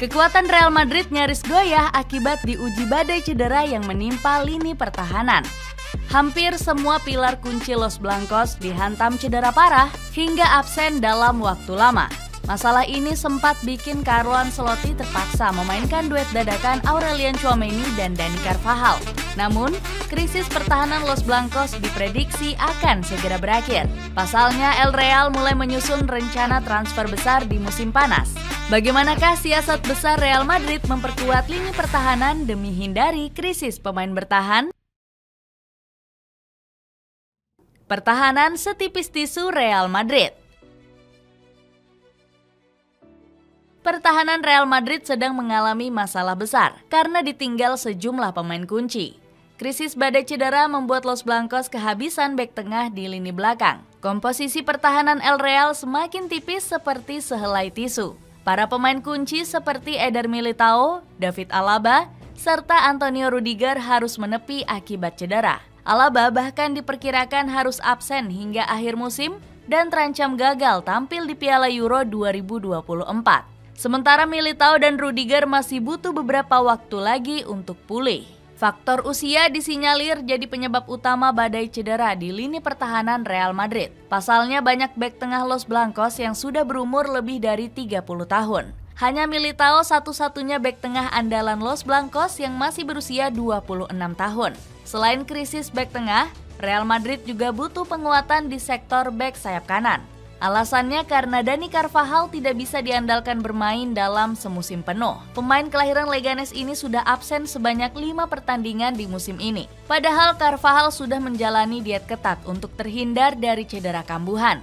Kekuatan Real Madrid nyaris goyah akibat diuji badai cedera yang menimpa lini pertahanan. Hampir semua pilar kunci Los Blancos dihantam cedera parah hingga absen dalam waktu lama. Masalah ini sempat bikin Carlo Ancelotti terpaksa memainkan duet dadakan Aurelien Tchouaméni dan Dani Carvajal. Namun, krisis pertahanan Los Blancos diprediksi akan segera berakhir. Pasalnya, El Real mulai menyusun rencana transfer besar di musim panas. Bagaimanakah siasat besar Real Madrid memperkuat lini pertahanan demi hindari krisis pemain bertahan? Pertahanan setipis tisu Real Madrid. Pertahanan Real Madrid sedang mengalami masalah besar karena ditinggal sejumlah pemain kunci. Krisis badai cedera membuat Los Blancos kehabisan bek tengah di lini belakang. Komposisi pertahanan El Real semakin tipis seperti sehelai tisu. Para pemain kunci seperti Eder Militao, David Alaba, serta Antonio Rudiger harus menepi akibat cedera. Alaba bahkan diperkirakan harus absen hingga akhir musim dan terancam gagal tampil di Piala Euro 2024. Sementara Militao dan Rudiger masih butuh beberapa waktu lagi untuk pulih. Faktor usia disinyalir jadi penyebab utama badai cedera di lini pertahanan Real Madrid. Pasalnya banyak bek tengah Los Blancos yang sudah berumur lebih dari 30 tahun. Hanya Militao satu-satunya bek tengah andalan Los Blancos yang masih berusia 26 tahun. Selain krisis bek tengah, Real Madrid juga butuh penguatan di sektor bek sayap kanan. Alasannya karena Dani Carvajal tidak bisa diandalkan bermain dalam semusim penuh. Pemain kelahiran Leganes ini sudah absen sebanyak 5 pertandingan di musim ini. Padahal Carvajal sudah menjalani diet ketat untuk terhindar dari cedera kambuhan.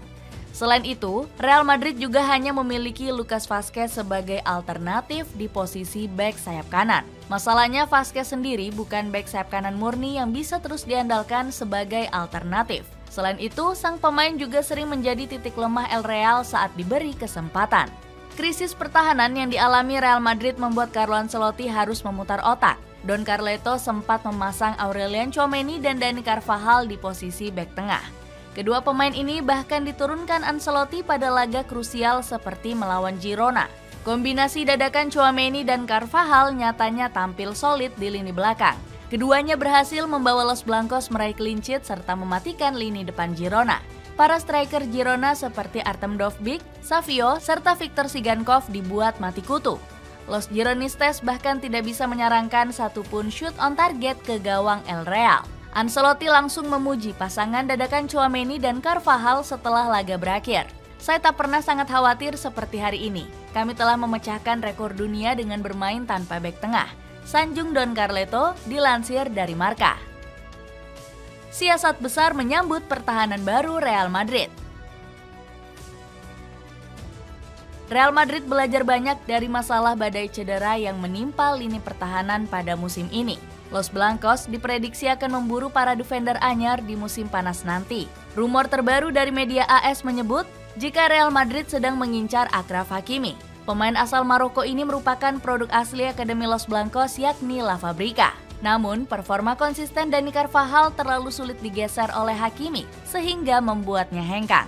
Selain itu, Real Madrid juga hanya memiliki Lucas Vazquez sebagai alternatif di posisi bek sayap kanan. Masalahnya Vazquez sendiri bukan bek sayap kanan murni yang bisa terus diandalkan sebagai alternatif. Selain itu, sang pemain juga sering menjadi titik lemah El Real saat diberi kesempatan. Krisis pertahanan yang dialami Real Madrid membuat Carlo Ancelotti harus memutar otak. Don Carleto sempat memasang Aurelien Tchouaméni dan Dani Carvajal di posisi bek tengah. Kedua pemain ini bahkan diturunkan Ancelotti pada laga krusial seperti melawan Girona. Kombinasi dadakan Tchouaméni dan Carvajal nyatanya tampil solid di lini belakang. Keduanya berhasil membawa Los Blancos meraih clean sheet serta mematikan lini depan Girona. Para striker Girona seperti Artem Dovbyk, Savio, serta Viktor Sigankov dibuat mati kutu. Los Gironistas bahkan tidak bisa menyarankan satupun shoot on target ke gawang El Real. Ancelotti langsung memuji pasangan dadakan Tchouaméni dan Carvajal setelah laga berakhir. Saya tak pernah sangat khawatir seperti hari ini. Kami telah memecahkan rekor dunia dengan bermain tanpa bek tengah. Sanjung Don Carleto dilansir dari Marca. Siasat besar menyambut pertahanan baru Real Madrid. Real Madrid belajar banyak dari masalah badai cedera yang menimpa lini pertahanan pada musim ini. Los Blancos diprediksi akan memburu para defender anyar di musim panas nanti. Rumor terbaru dari media AS menyebut jika Real Madrid sedang mengincar Achraf Hakimi. Pemain asal Maroko ini merupakan produk asli Akademi Los Blancos yakni La Fabrica. Namun, performa konsisten Dani Carvajal terlalu sulit digeser oleh Hakimi sehingga membuatnya hengkang.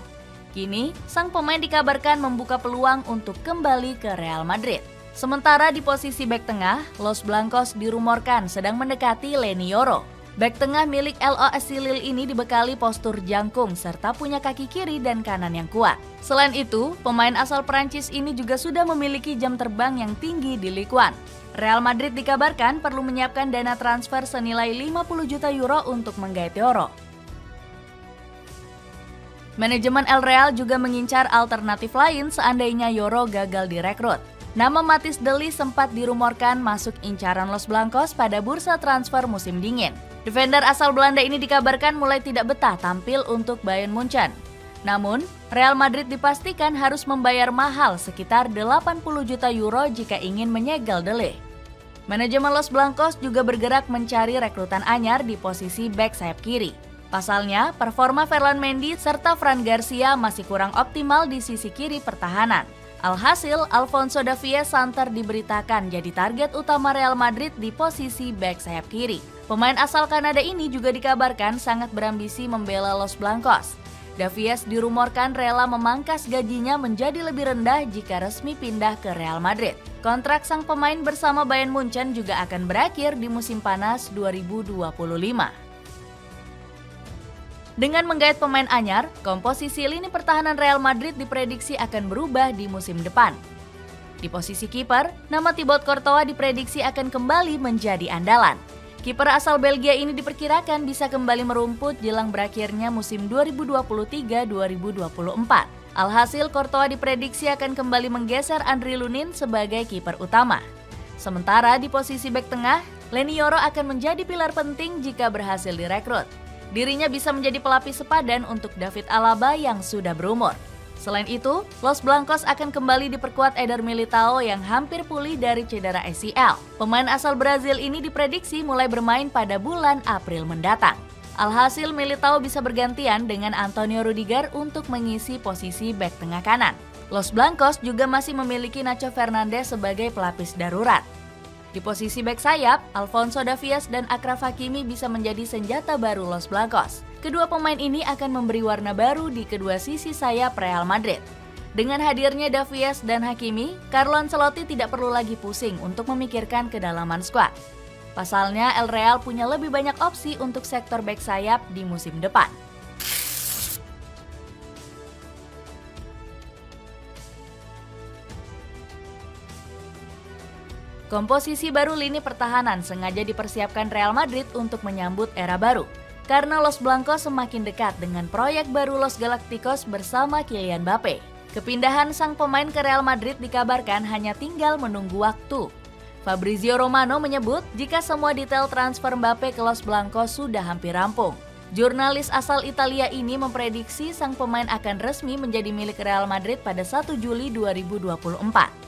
Kini, sang pemain dikabarkan membuka peluang untuk kembali ke Real Madrid. Sementara di posisi bek tengah, Los Blancos dirumorkan sedang mendekati Leny Yoro. Bek tengah milik LOSC Lille ini dibekali postur jangkung serta punya kaki kiri dan kanan yang kuat. Selain itu, pemain asal Prancis ini juga sudah memiliki jam terbang yang tinggi di Ligue 1. Real Madrid dikabarkan perlu menyiapkan dana transfer senilai 50 juta euro untuk menggait Yoro. Manajemen El Real juga mengincar alternatif lain seandainya Yoro gagal direkrut. Nama Matthijs de Ligt sempat dirumorkan masuk incaran Los Blancos pada bursa transfer musim dingin. Defender asal Belanda ini dikabarkan mulai tidak betah tampil untuk Bayern Munchen. Namun, Real Madrid dipastikan harus membayar mahal sekitar 80 juta euro jika ingin menyegel de Ligt. Manajemen Los Blancos juga bergerak mencari rekrutan anyar di posisi bek sayap kiri. Pasalnya, performa Ferland Mendy serta Fran Garcia masih kurang optimal di sisi kiri pertahanan. Alhasil, Alphonso Davies santer diberitakan jadi target utama Real Madrid di posisi bek sayap kiri. Pemain asal Kanada ini juga dikabarkan sangat berambisi membela Los Blancos. Davies dirumorkan rela memangkas gajinya menjadi lebih rendah jika resmi pindah ke Real Madrid. Kontrak sang pemain bersama Bayern Munchen juga akan berakhir di musim panas 2025. Dengan menggait pemain anyar, komposisi lini pertahanan Real Madrid diprediksi akan berubah di musim depan. Di posisi kiper, nama Thibaut Courtois diprediksi akan kembali menjadi andalan. Kiper asal Belgia ini diperkirakan bisa kembali merumput jelang berakhirnya musim 2023-2024. Alhasil, Courtois diprediksi akan kembali menggeser Andriy Lunin sebagai kiper utama. Sementara di posisi bek tengah, Leny Yoro akan menjadi pilar penting jika berhasil direkrut. Dirinya bisa menjadi pelapis sepadan untuk David Alaba yang sudah berumur. Selain itu, Los Blancos akan kembali diperkuat Eder Militao yang hampir pulih dari cedera ACL. Pemain asal Brazil ini diprediksi mulai bermain pada bulan April mendatang. Alhasil, Militao bisa bergantian dengan Antonio Rudiger untuk mengisi posisi bek tengah kanan. Los Blancos juga masih memiliki Nacho Fernandez sebagai pelapis darurat. Di posisi bek sayap, Alphonso Davies dan Achraf Hakimi bisa menjadi senjata baru Los Blancos. Kedua pemain ini akan memberi warna baru di kedua sisi sayap Real Madrid. Dengan hadirnya Davies dan Hakimi, Carlo Ancelotti tidak perlu lagi pusing untuk memikirkan kedalaman skuad. Pasalnya, El Real punya lebih banyak opsi untuk sektor bek sayap di musim depan. Komposisi baru lini pertahanan sengaja dipersiapkan Real Madrid untuk menyambut era baru, karena Los Blancos semakin dekat dengan proyek baru Los Galacticos bersama Kylian Mbappe. Kepindahan sang pemain ke Real Madrid dikabarkan hanya tinggal menunggu waktu. Fabrizio Romano menyebut jika semua detail transfer Mbappe ke Los Blancos sudah hampir rampung. Jurnalis asal Italia ini memprediksi sang pemain akan resmi menjadi milik Real Madrid pada 1 Juli 2024.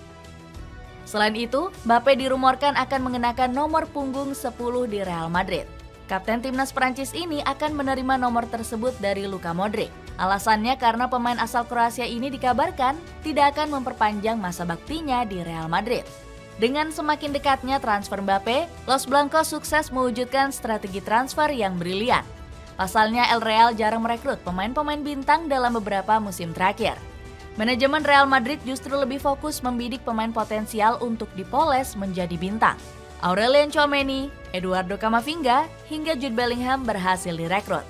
Selain itu, Mbappe dirumorkan akan mengenakan nomor punggung 10 di Real Madrid. Kapten timnas Prancis ini akan menerima nomor tersebut dari Luka Modric. Alasannya karena pemain asal Kroasia ini dikabarkan tidak akan memperpanjang masa baktinya di Real Madrid. Dengan semakin dekatnya transfer Mbappe, Los Blancos sukses mewujudkan strategi transfer yang brilian. Pasalnya, El Real jarang merekrut pemain-pemain bintang dalam beberapa musim terakhir. Manajemen Real Madrid justru lebih fokus membidik pemain potensial untuk dipoles menjadi bintang. Aurelien Tchouameni, Eduardo Camavinga, hingga Jude Bellingham berhasil direkrut.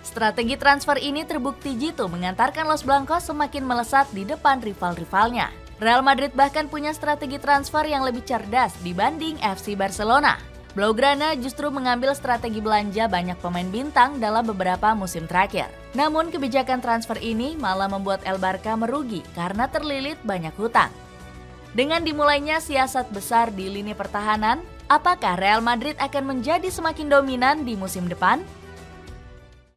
Strategi transfer ini terbukti jitu mengantarkan Los Blancos semakin melesat di depan rival-rivalnya. Real Madrid bahkan punya strategi transfer yang lebih cerdas dibanding FC Barcelona. Blaugrana justru mengambil strategi belanja banyak pemain bintang dalam beberapa musim terakhir. Namun kebijakan transfer ini malah membuat El Barca merugi karena terlilit banyak hutang. Dengan dimulainya siasat besar di lini pertahanan, apakah Real Madrid akan menjadi semakin dominan di musim depan?